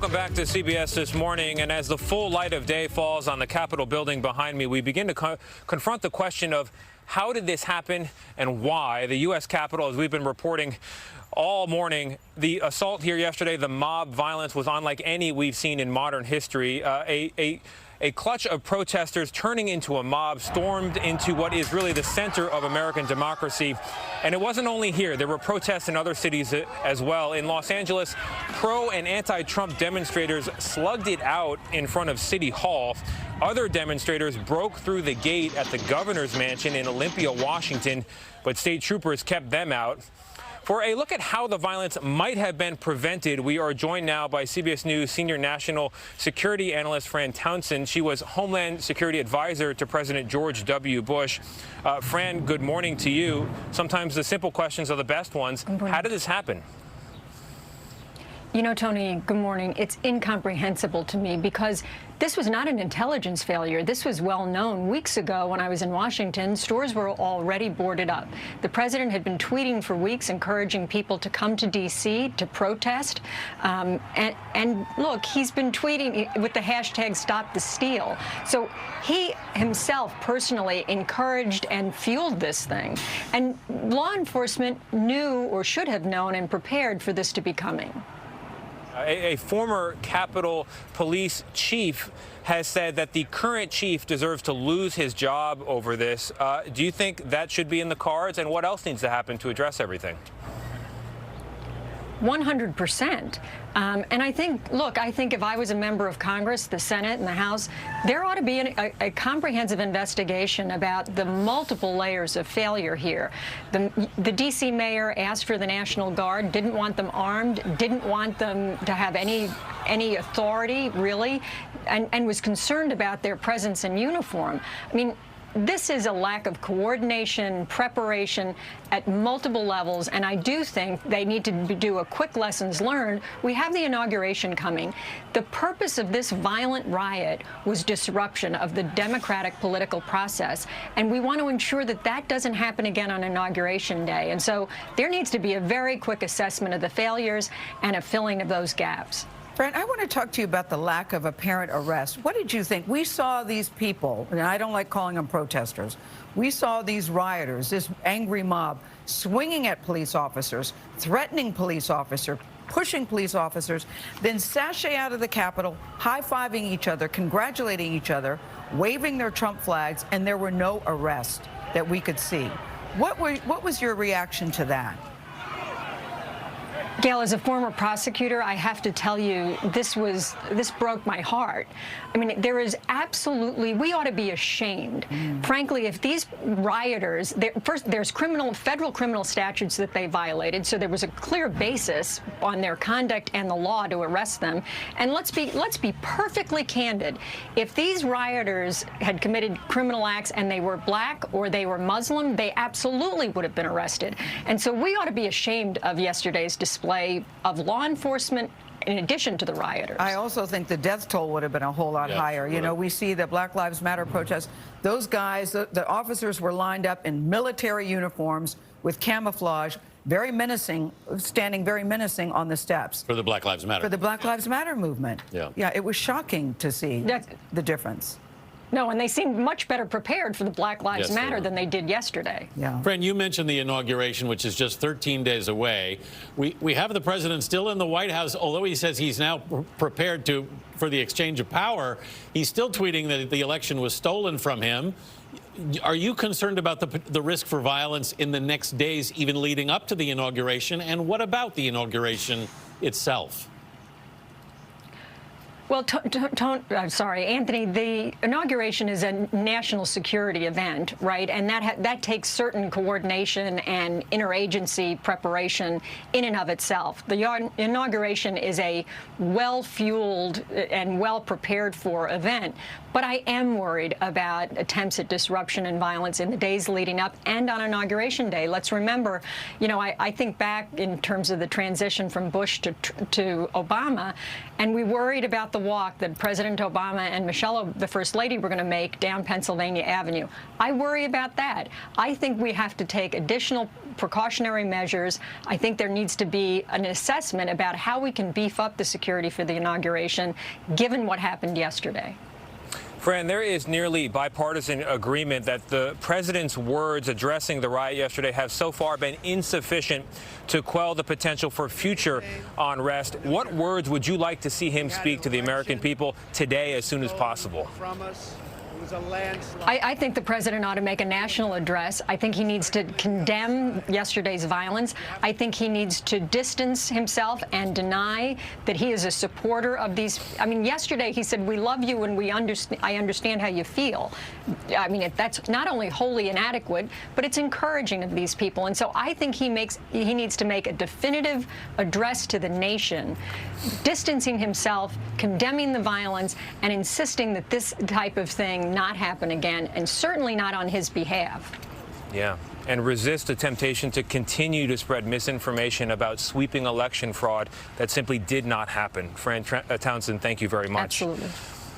Welcome back to CBS This Morning. And as the full light of day falls on the Capitol building behind me, we begin to confront the question of how did this happen and why? The U.S. Capitol, as we've been reporting all morning, the assault here yesterday, the mob violence was unlike any we've seen in modern history. A clutch of protesters turning into a mob stormed into what is really the center of American democracy. And it wasn't only here. There were protests in other cities as well. In Los Angeles, pro and anti-Trump demonstrators slugged it out in front of City Hall. Other demonstrators broke through the gate at the governor's mansion in Olympia, Washington, but state troopers kept them out. For a look at how the violence might have been prevented, we are joined now by CBS News senior national security analyst Fran Townsend. She was Homeland Security Advisor to President George W. Bush. Fran, good morning to you. Sometimes the simple questions are the best ones. How did this happen? You know, Tony, good morning. It's incomprehensible to me because this was not an intelligence failure. This was well known. Weeks ago, when I was in Washington, stores were already boarded up. The president had been tweeting for weeks, encouraging people to come to D.C. to protest. And look, he's been tweeting with the hashtag Stop the Steal. So he himself personally encouraged and fueled this thing. And law enforcement knew or should have known and prepared for this to be coming. A former Capitol Police chief has said that the current chief deserves to lose his job over this. Do you think that should be in the cards? And what else needs to happen to address everything? 100%. And I think, look, I think if I was a member of Congress, the Senate and the House, there ought to be a comprehensive investigation about the multiple layers of failure here. The D.C. mayor asked for the National Guard, didn't want them armed, didn't want them to have any authority, really, and was concerned about their presence in uniform. I mean, this is a lack of coordination, preparation at multiple levels, and I do think they need to do a quick lessons learned. We have the inauguration coming. The purpose of this violent riot was disruption of the democratic political process, and we want to ensure that that doesn't happen again on Inauguration Day. And so there needs to be a very quick assessment of the failures and a filling of those gaps. Fran, I want to talk to you about the lack of apparent arrest. What did you think? We saw these people, and I don't like calling them protesters. We saw these rioters, this angry mob, swinging at police officers, threatening police officers, pushing police officers, then sashay out of the Capitol, high-fiving each other, congratulating each other, waving their Trump flags, and there were no arrests that we could see. What was your reaction to that? Gail, as a former prosecutor, I have to tell you, this broke my heart. I mean, there is absolutely, we ought to be ashamed. Frankly, if these rioters, first, there's federal criminal statutes that they violated, so there was a clear basis on their conduct and the law to arrest them. And let's be perfectly candid. If these rioters had committed criminal acts and they were black or they were Muslim, they absolutely would have been arrested. And so we ought to be ashamed of yesterday's display of law enforcement in addition to the rioters. I also think the death toll would have been a whole lot higher. You know, we see the Black Lives Matter protests. Those guys, the officers were lined up in military uniforms with camouflage, very menacing, standing very menacing on the steps. For the Black Lives Matter. For the Black Lives Matter movement. Yeah, it was shocking to see the difference. No, and they seemed much better prepared for the Black Lives Matter than they did yesterday. Yeah. Fran, you mentioned the inauguration, which is just 13 days away. We have the president still in the White House, although he says he's now prepared for the exchange of power. He's still tweeting that the election was stolen from him. Are you concerned about the risk for violence in the next days, even leading up to the inauguration? And what about the inauguration itself? Well, I'm sorry, Anthony, the inauguration is a national security event, right? And that takes certain coordination and interagency preparation in and of itself. The inauguration is a well-fueled and well-prepared-for event. But I am worried about attempts at disruption and violence in the days leading up and on Inauguration Day. Let's remember, you know, I think back in terms of the transition from Bush to Obama, and we worried about about the walk that President Obama and Michelle, the First Lady, were going to make down Pennsylvania Avenue. I worry about that. I think we have to take additional precautionary measures. I think there needs to be an assessment about how we can beef up the security for the inauguration, given what happened yesterday. Fran, there is nearly bipartisan agreement that the president's words addressing the riot yesterday have so far been insufficient to quell the potential for future unrest. What words would you like to see him speak to the American people today as soon as possible? I think the president ought to make a national address. I think he needs to condemn yesterday's violence. I think he needs to distance himself and deny that he is a supporter of these. I mean, yesterday he said, "We love you and I understand how you feel." I mean, that's not only wholly inadequate, but it's encouraging of these people. And so I think he needs to make a definitive address to the nation, distancing himself, condemning the violence, and insisting that this type of thing not happen again, and certainly not on his behalf. Yeah, and resist the temptation to continue to spread misinformation about sweeping election fraud that simply did not happen. Fran Townsend, thank you very much. Absolutely.